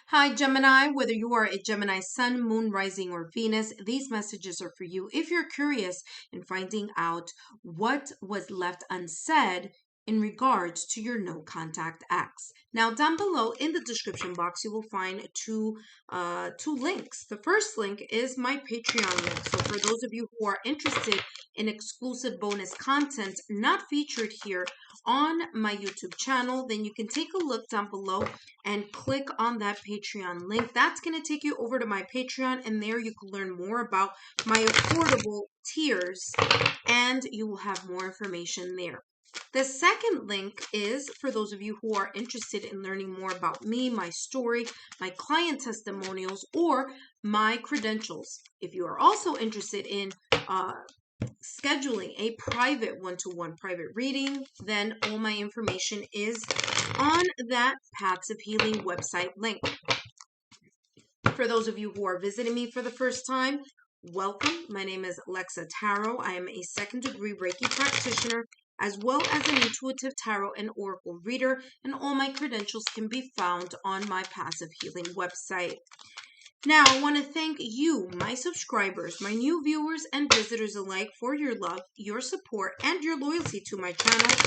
Hi, Gemini. Whether you are a Gemini sun, moon, rising, or Venus, these messages are for you if you're curious in finding out what was left unsaid in regards to your no contact ex. Now, down below in the description box, you will find two links. The first link is my Patreon link. So for those of you who are interested in exclusive bonus content not featured here on my YouTube channel, then you can take a look down below and click on that Patreon link. That's going to take you over to my Patreon, and there you can learn more about my affordable tiers, and you will have more information there. The second link is for those of you who are interested in learning more about me, my story, my client testimonials, or my credentials. If you are also interested in scheduling a private one-to-one private reading, then all my information is on that Paths of Healing website link. For those of you who are visiting me for the first time, welcome. My name is Alexa Tarot. I am a second-degree Reiki practitioner as well as an intuitive tarot and oracle reader, and all my credentials can be found on my Paths of Healing website. Now, I want to thank you, my subscribers, my new viewers and visitors alike, for your love, your support, and your loyalty to my channel.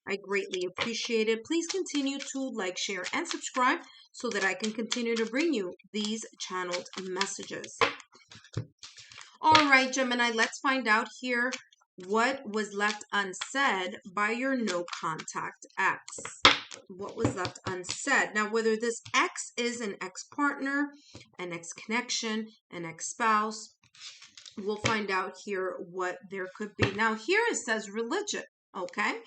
I greatly appreciate it. Please continue to like, share, and subscribe so that I can continue to bring you these channeled messages. All right, Gemini, let's find out here what was left unsaid by your no contact ex. What was left unsaid. Now, whether this ex is an ex-partner, an ex-connection, an ex-spouse, we'll find out here what there could be. Now, here it says religion, okay?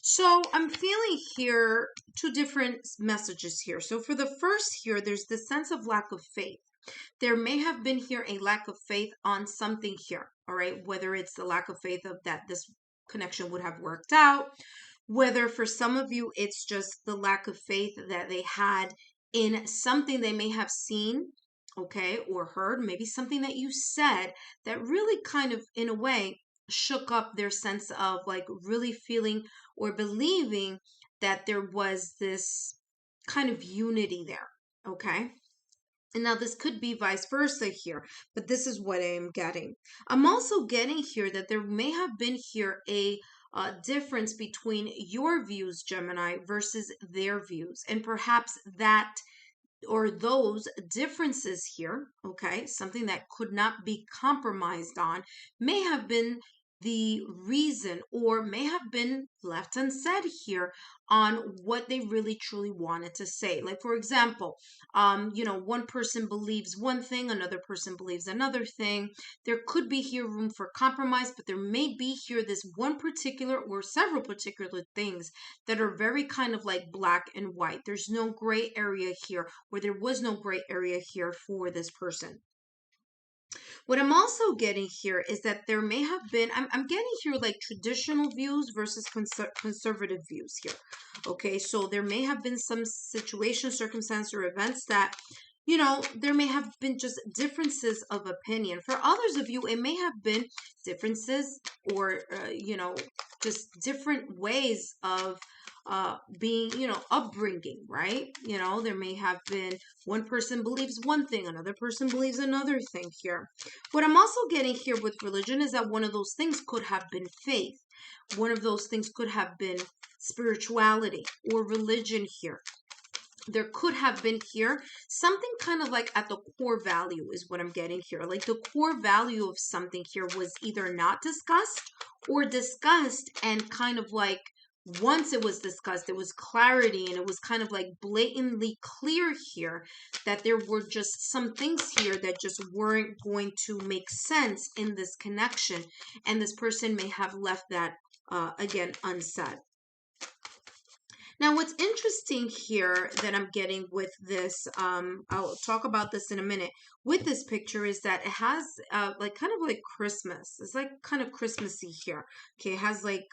So I'm feeling here two different messages here. So for the first here, there's this sense of lack of faith. There may have been here a lack of faith on something here, all right? Whether it's the lack of faith of that this connection would have worked out, whether for some of you it's just the lack of faith that they had in something they may have seen, okay, or heard, maybe something that you said that really kind of, in a way, shook up their sense of like really feeling or believing that there was this kind of unity there, okay? And now this could be vice versa here, but this is what I am getting. I'm also getting here that there may have been here a difference between your views, Gemini, versus their views. And perhaps that or those differences here, okay, something that could not be compromised on, may have been the reason or may have been left unsaid here on what they really truly wanted to say. Like, for example, one person believes one thing, another person believes another thing. There could be here room for compromise, but there may be here this one particular or several particular things that are very kind of like black and white. There's no gray area here, where there was no gray area here for this person. What I'm also getting here is that there may have been, I'm getting here like traditional views versus conservative views here. Okay, so there may have been some situation, circumstance, or events that, there may have been just differences of opinion. For others of you, it may have been differences or, just different ways of being, upbringing, right? There may have been one person believes one thing, another person believes another thing here. What I'm also getting here with religion is that one of those things could have been faith. One of those things could have been spirituality or religion here. There could have been here something kind of like at the core value is what I'm getting here. Like the core value of something here was either not discussed or discussed, and kind of like once it was discussed, it was clarity, and it was kind of like blatantly clear here that there were just some things here that just weren't going to make sense in this connection, and this person may have left that again unsaid. Now, what's interesting here that I'm getting with this, I'll talk about this in a minute, with this picture is that it has like kind of like Christmas. It's like kind of Christmassy here. Okay, it has like,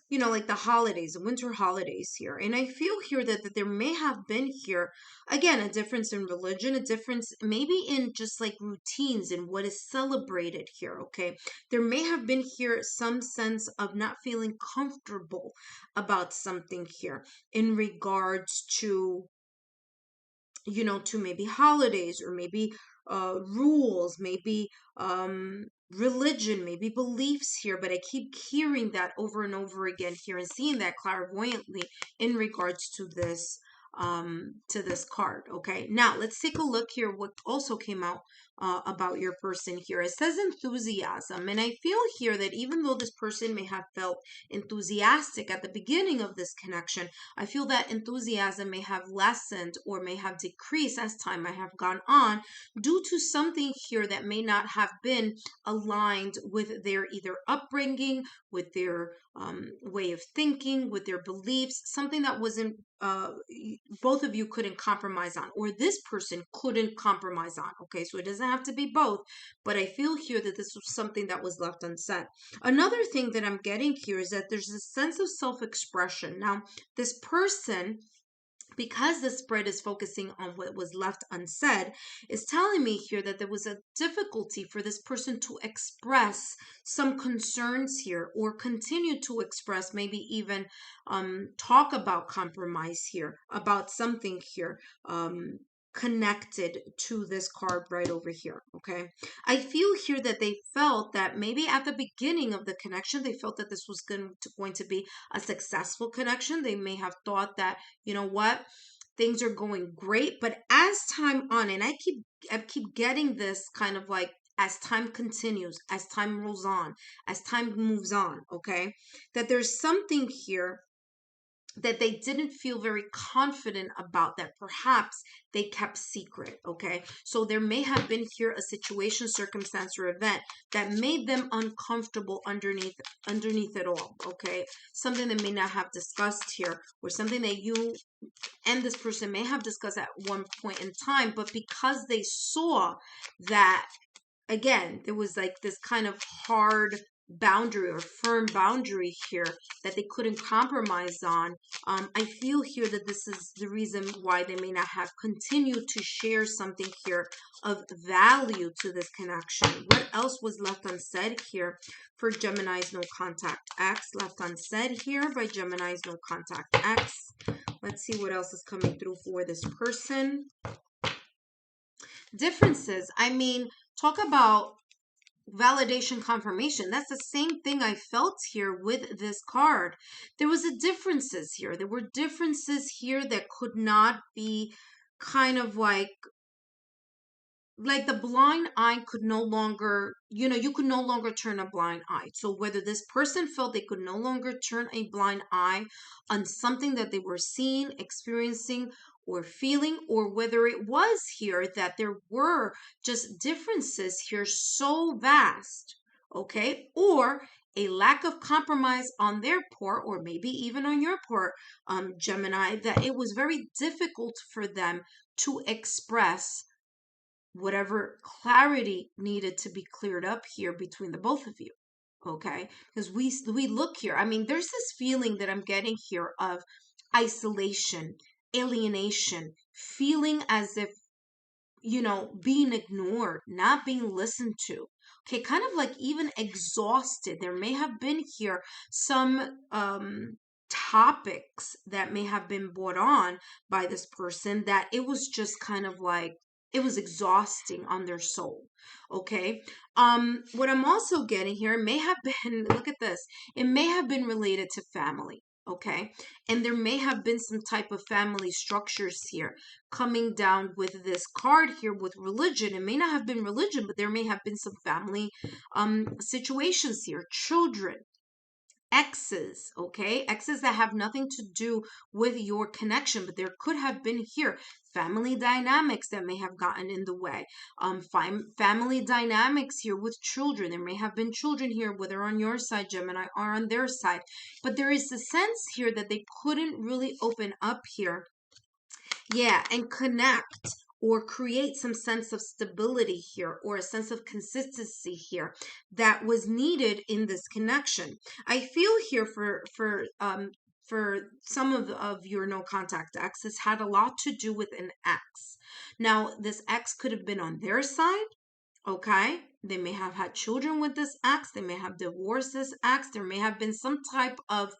like the holidays, the winter holidays here. And I feel here that there may have been here, again, a difference in religion, a difference maybe in just like routines and what is celebrated here, okay? There may have been here some sense of not feeling comfortable about something here in regards to to maybe holidays, or maybe rules, maybe religion, maybe beliefs here. But I keep hearing that over and over again here, and seeing that clairvoyantly in regards to this card. Okay, now let's take a look here what also came out about your person here. It says enthusiasm, and I feel here that even though this person may have felt enthusiastic at the beginning of this connection, I feel that enthusiasm may have lessened or may have decreased as time may have gone on, due to something here that may not have been aligned with their either upbringing, with their way of thinking, with their beliefs, something that wasn't both of you couldn't compromise on, or this person couldn't compromise on. Okay, so it doesn't have to be both, but I feel here that this was something that was left unsaid. Another thing that I'm getting here is that there's a sense of self-expression. Now, this person, because the spread is focusing on what was left unsaid, is telling me here that there was a difficulty for this person to express some concerns here, or continue to express, maybe even talk about compromise here, about something here connected to this card right over here. Okay, I feel here that they felt that maybe at the beginning of the connection, they felt that this was going to be a successful connection. They may have thought that, you know what, things are going great. But as time on, and I keep getting this kind of like, as time continues, as time rolls on, as time moves on, okay, that there's something here that they didn't feel very confident about, that perhaps they kept secret. Okay, so there may have been here a situation, circumstance, or event that made them uncomfortable underneath it all. Okay, something they may not have discussed here, or something that you and this person may have discussed at one point in time, but because they saw that, again, there was like this kind of hard boundary or firm boundary here that they couldn't compromise on. I feel here that this is the reason why they may not have continued to share something here of value to this connection. What else was left unsaid here for Gemini's No Contact X? Left unsaid here by Gemini's No Contact X. Let's see what else is coming through for this person. Differences. I mean, talk about validation, confirmation. That's the same thing I felt here with this card. There was a differences here. There were differences here that could not be kind of like the blind eye could no longer, you could no longer turn a blind eye. So whether this person felt they could no longer turn a blind eye on something that they were seeing, experiencing, or feeling, or whether it was here that there were just differences here so vast, okay, or a lack of compromise on their part, or maybe even on your part, Gemini, that it was very difficult for them to express whatever clarity needed to be cleared up here between the both of you. Okay, because we look here, I mean, there's this feeling that I'm getting here of isolation, alienation, feeling as if, being ignored, not being listened to. Okay, kind of like even exhausted. There may have been here some topics that may have been brought on by this person that it was just kind of like, it was exhausting on their soul. Okay, what I'm also getting here may have been, look at this, it may have been related to family. Okay, and there may have been some type of family structures here coming down with this card here with religion. It may not have been religion, but there may have been some family situations here, children, exes, okay, exes that have nothing to do with your connection, but there could have been here family dynamics that may have gotten in the way. Family dynamics here with children. There may have been children here, whether on your side, Gemini, or on their side, but there is a sense here that they couldn't really open up here, and connect or create some sense of stability here, or a sense of consistency here that was needed in this connection. I feel here for some of your no contact exes had a lot to do with an ex. Now, this ex could have been on their side. Okay, they may have had children with this ex. They may have divorced this ex. There may have been some type of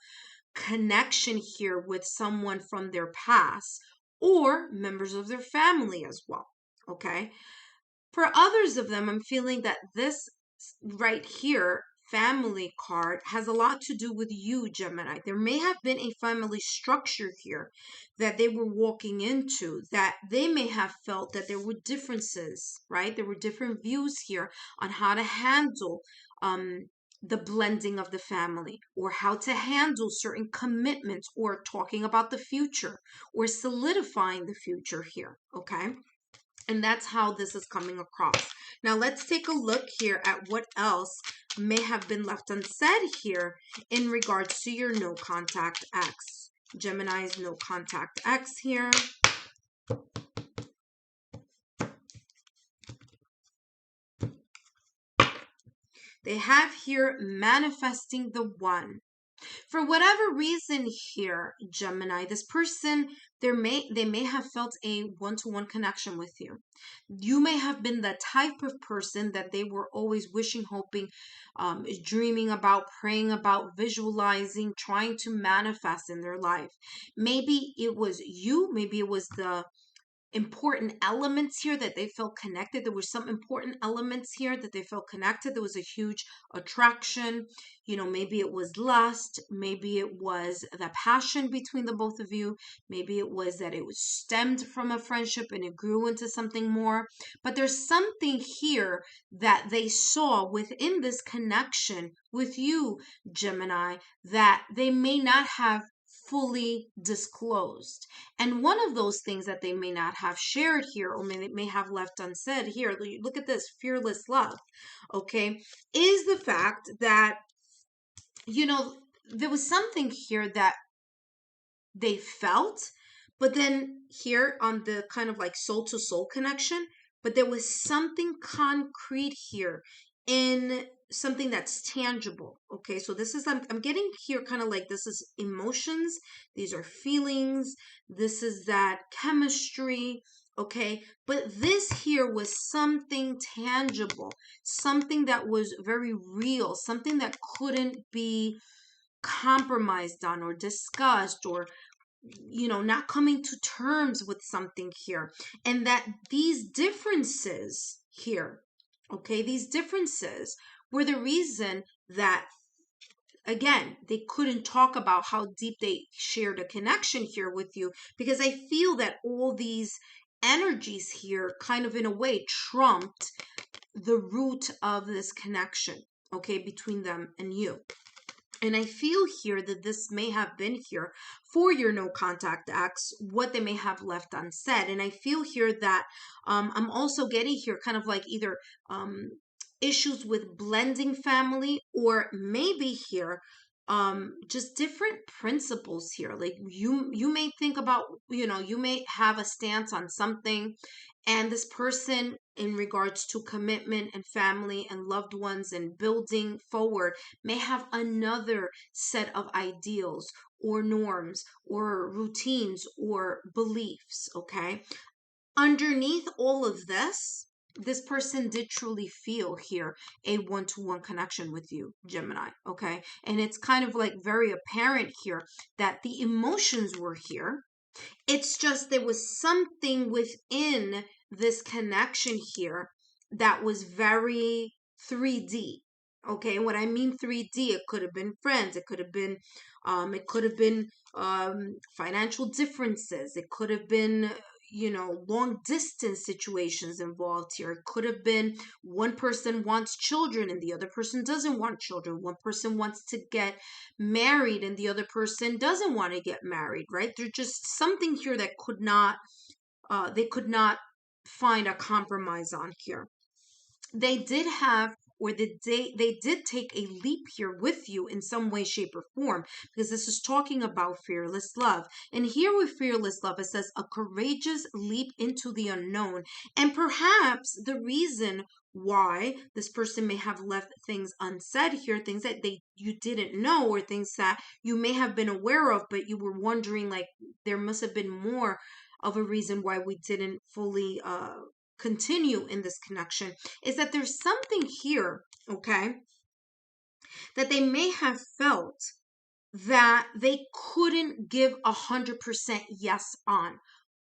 connection here with someone from their past, or members of their family as well, okay? For others of them, I'm feeling that this right here, family card, has a lot to do with you, Gemini. There may have been a family structure here that they were walking into, that they may have felt that there were differences, right? There were different views here on how to handle the blending of the family, or how to handle certain commitments, or talking about the future, or solidifying the future here, okay? And that's how this is coming across. Now let's take a look here at what else may have been left unsaid here in regards to your no contact X. Gemini's no contact X here. They have here manifesting the one. For whatever reason here, Gemini, this person, they may have felt a one-to-one connection with you. You may have been the type of person that they were always wishing, hoping, dreaming about, praying about, visualizing, trying to manifest in their life. Maybe it was you, maybe it was the important elements here that they felt connected. There were some important elements here that they felt connected. There was a huge attraction. You know, maybe it was lust. Maybe it was the passion between the both of you. Maybe it was that it was stemmed from a friendship and it grew into something more. But there's something here that they saw within this connection with you, Gemini, that they may not have fully disclosed. And one of those things that they may not have shared here, or may have left unsaid here, look at this, fearless love, okay, is the fact that, you know, there was something here that they felt, but then here on the kind of like soul to soul connection, but there was something concrete here in something that's tangible. Okay, so this is, I'm getting here kind of like this is emotions, these are feelings, this is that chemistry. Okay, but this here was something tangible, something that was very real, something that couldn't be compromised on or discussed, or, you know, not coming to terms with something here. And that these differences here, okay, these differences were the reason that, again, they couldn't talk about how deep they shared a connection here with you, because I feel that all these energies here kind of in a way trumped the root of this connection, okay, between them and you. And I feel here that this may have been here for your no contact X, what they may have left unsaid. And I feel here that I'm also getting here kind of like either issues with blending family, or maybe here just different principles here. Like you may think about, you know, you may have a stance on something, and this person in regards to commitment and family and loved ones and building forward may have another set of ideals or norms or routines or beliefs, okay? Underneath all of this person did truly feel here a one-to-one connection with you, Gemini, okay? And it's kind of like very apparent here that the emotions were here. It's just there was something within this connection here that was very 3D. Okay, and what I mean 3D, it could have been friends, it could have been financial differences, it could have been, you know, long distance situations involved here. It could have been one person wants children and the other person doesn't want children. One person wants to get married and the other person doesn't want to get married, right? There's just something here that they could not find a compromise on here. They did have, or they did take a leap here with you in some way, shape, or form, because this is talking about fearless love. And here with fearless love, it says a courageous leap into the unknown. And perhaps the reason why this person may have left things unsaid here, things that you didn't know, or things that you may have been aware of, but you were wondering, like, there must have been more of a reason why we didn't fully continue in this connection, is that there's something here, okay, that they may have felt that they couldn't give 100% yes on.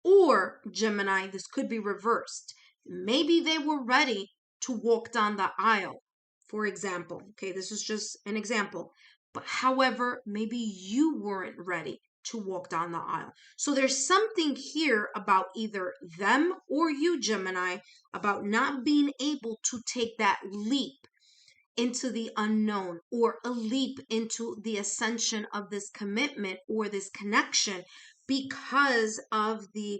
Or Gemini, this could be reversed. Maybe they were ready to walk down the aisle, for example. Okay, this is just an example. But however, maybe you weren't ready to walk down the aisle. So there's something here about either them or you, Gemini, about not being able to take that leap into the unknown, or a leap into the ascension of this commitment or this connection, because of the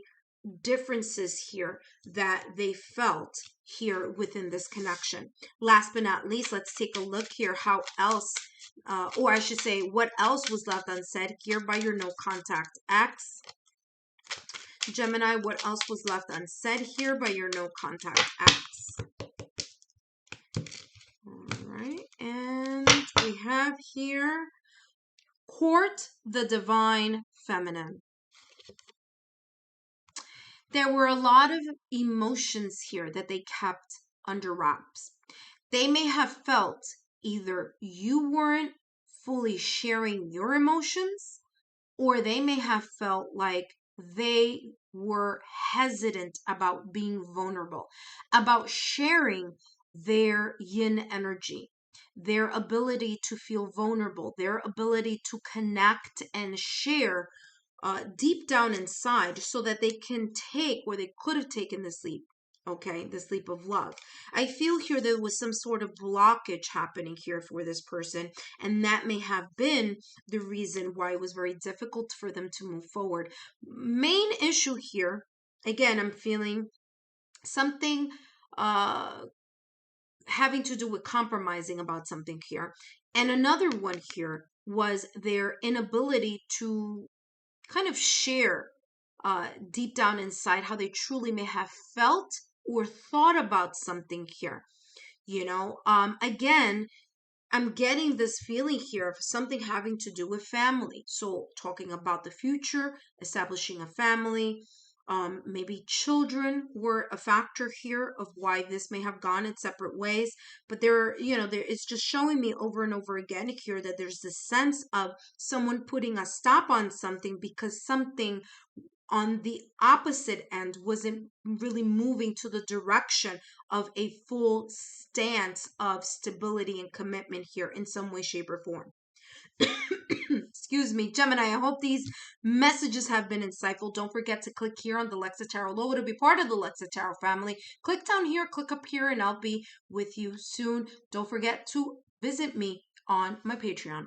differences here that they felt here within this connection. Last but not least, let's take a look here how else, or I should say, what else was left unsaid here by your no contact X. Gemini, what else was left unsaid here by your no contact X? All right, and we have here, court the divine feminine. There were a lot of emotions here that they kept under wraps. They may have felt either you weren't fully sharing your emotions, or they may have felt like they were hesitant about being vulnerable, about sharing their yin energy, their ability to feel vulnerable, their ability to connect and share deep down inside, so that they can take, or they could have taken this leap. Okay, this leap of love. I feel here there was some sort of blockage happening here for this person, and that may have been the reason why it was very difficult for them to move forward. Main issue here, again, I'm feeling something having to do with compromising about something here. And another one here was their inability to kind of share deep down inside how they truly may have felt or thought about something here. Again, I'm getting this feeling here of something having to do with family. So talking about the future, establishing a family, maybe children were a factor here of why this may have gone in separate ways. But it's just showing me over and over again here that there's this sense of someone putting a stop on something because something on the opposite end wasn't really moving to the direction of a full stance of stability and commitment here in some way, shape, or form. Excuse me, Gemini, I hope these messages have been insightful. Don't forget to click here on the Lexa Tarot logo to be part of the Lexa Tarot family. Click down here, click up here, and I'll be with you soon. Don't forget to visit me on my Patreon.